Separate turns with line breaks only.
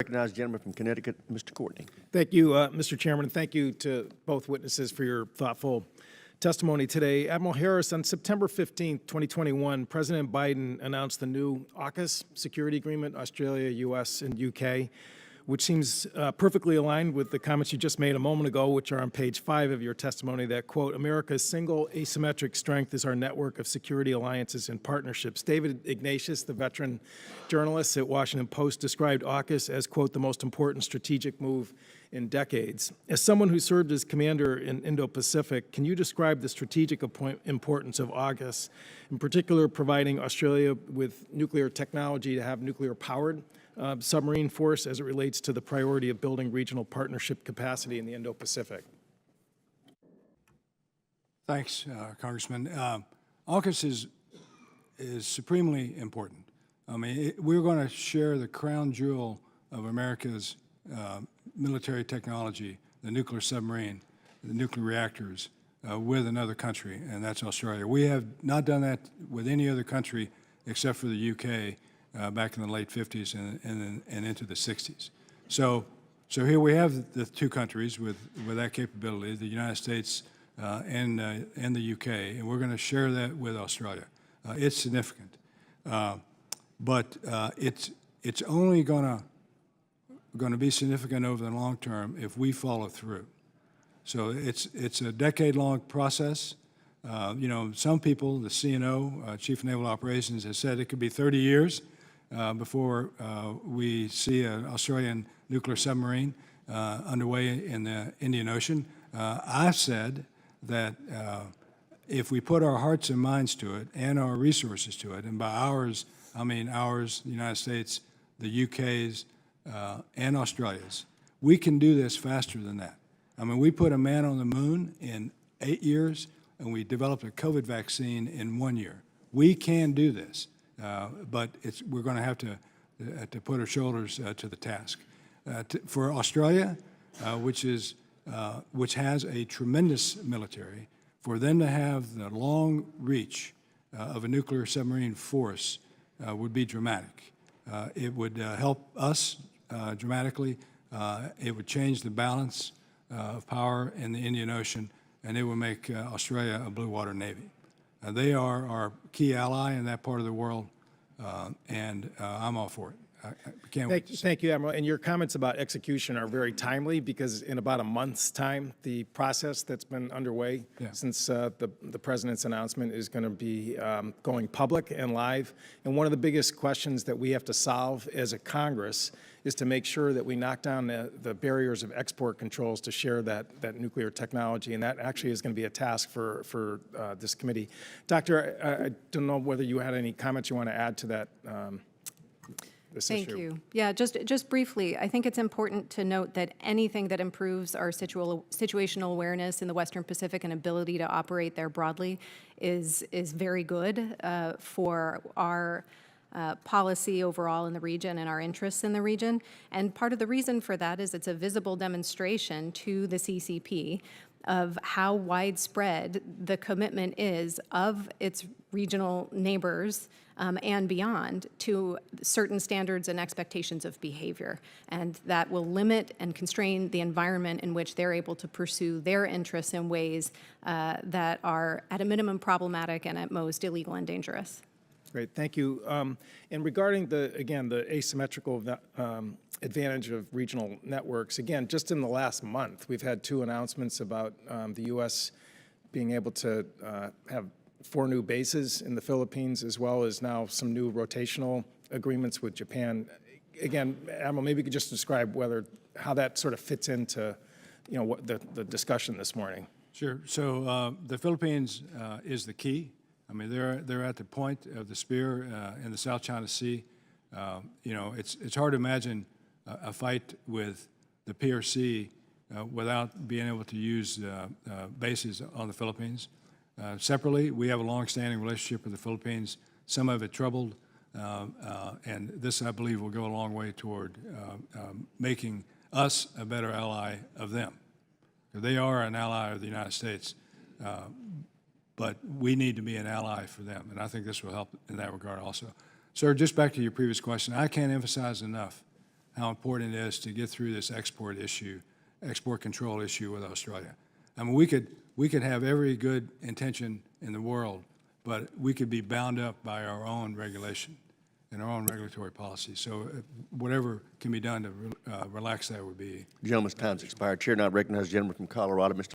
recognize the gentleman from Connecticut, Mr. Courtney.
Thank you, Mr. Chairman, and thank you to both witnesses for your thoughtful testimony today. Admiral Harris, on September 15th, 2021, President Biden announced the new AUKUS security agreement, Australia, U.S., and U.K., which seems perfectly aligned with the comments you just made a moment ago, which are on page 5 of your testimony, that, quote, America's single asymmetric strength is our network of security alliances and partnerships. David Ignatius, the veteran journalist at Washington Post, described AUKUS as, quote, the most important strategic move in decades. As someone who served as commander in Indo-Pacific, can you describe the strategic importance of AUKUS, in particular providing Australia with nuclear technology to have nuclear-powered submarine force as it relates to the priority of building regional partnership capacity in the Indo-Pacific?
Thanks, Congressman. AUKUS is supremely important. I mean, we're going to share the crown jewel of America's military technology, the nuclear submarine, the nuclear reactors, with another country, and that's Australia. We have not done that with any other country except for the UK back in the late 50s and into the 60s. So here we have the two countries with that capability, the United States and the UK, and we're going to share that with Australia. It's significant, but it's only going to be significant over the long term if we follow through. So it's a decade-long process. You know, some people, the CNO, Chief of Naval Operations, has said it could be 30 years before we see an Australian nuclear submarine underway in the Indian Ocean. I've said that if we put our hearts and minds to it and our resources to it, and by ours, I mean ours, the United States, the UK's, and Australia's, we can do this faster than that. I mean, we put a man on the moon in 8 years, and we developed a COVID vaccine in 1 year. We can do this, but we're going to have to put our shoulders to the task. For Australia, which has a tremendous military, for them to have the long reach of a nuclear submarine force would be dramatic. It would help us dramatically. It would change the balance of power in the Indian Ocean, and it would make Australia a blue water navy. They are our key ally in that part of the world, and I'm all for it. I can't wait.
Thank you, Admiral. And your comments about execution are very timely, because in about a month's time, the process that's been underway since the President's announcement is going to be going public and live. And one of the biggest questions that we have to solve as a Congress is to make sure that we knock down the barriers of export controls to share that nuclear technology. And that actually is going to be a task for this committee. Doctor, I don't know whether you had any comments you want to add to that.
Thank you. Yeah, just briefly, I think it's important to note that anything that improves our situational awareness in the Western Pacific and ability to operate there broadly is very good for our policy overall in the region and our interests in the region. And part of the reason for that is it's a visible demonstration to the CCP of how widespread the commitment is of its regional neighbors and beyond to certain standards and expectations of behavior. And that will limit and constrain the environment in which they're able to pursue their interests in ways that are at a minimum problematic and at most illegal and dangerous.
Great, thank you. And regarding the asymmetrical advantage of regional networks, again, just in the last month, we've had 2 announcements about the U.S. being able to have 4 new bases in the Philippines, as well as now some new rotational agreements with Japan. Again, Admiral, maybe you could just describe how that sort of fits into, what the discussion this morning.
Sure. So the Philippines is the key. I mean, they're at the point of the spear in the South China Sea. It's hard to imagine a fight with the PRC without being able to use bases on the Philippines. Separately, we have a long-standing relationship with the Philippines, some of it troubled, and this, I believe, will go a long way toward making us a better ally of them. They are an ally of the United States, but we need to be an ally for them, and I think this will help in that regard also. Sir, just back to your previous question, I can't emphasize enough how important it is to get through this export control issue with Australia. I mean, we could have every good intention in the world, but we could be bound up by our own regulation and our own regulatory policy. So whatever can be done to relax that would be.
Gentleman's time's expired. Chair now recognizes the gentleman from Colorado, Mr.